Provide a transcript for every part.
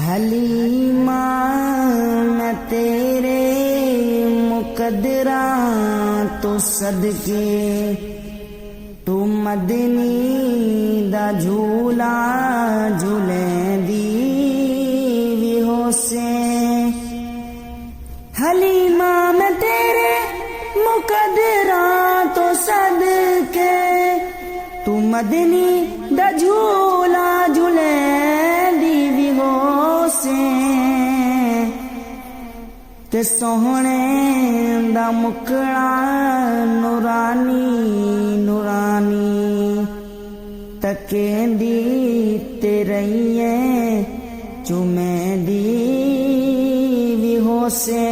حلیمہ میں تیرے مقدراں تو صدقے، تو مدنی دا جھولا جھولیں دی وی ہو سے۔ حلیمہ میں تیرے مقدراں تو صدقے، تو مدنی دا جھولا جھولیں دی وی ہو سے۔ تے سوہنے دا مکڑا نورانی نورانی، تکیں دی تے رہییں چومیں دی وی ہو سے۔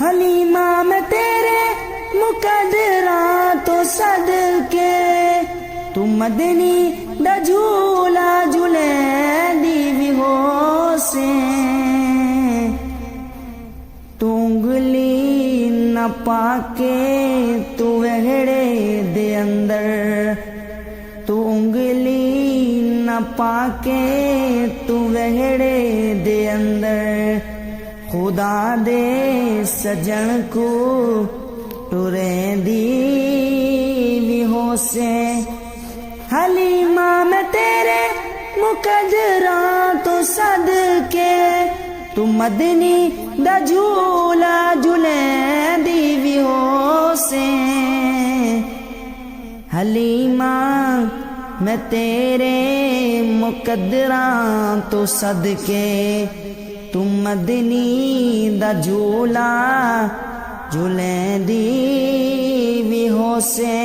حلیمہ میں تیرے مقدراں تو صدقے، تو مدنی دا جھولا جھولیں دی وی ہو سے۔ تو انگلی نہ پاکے تو وہڑے دے اندر، تو انگلی نہ پاکے تو وہڑے دے اندر، خدا دے سجن کو ٹریں دی وی ہو سے۔ حلیمہ میں تیرے مقدراں تو صدقے، تو مدنی دا جھولا جھولیں دی وی ہو سے۔ حلیمہ میں تیرے مقدراں تو صدقے، تو مدنی دا جھولا جھولیں دی وی ہو سے۔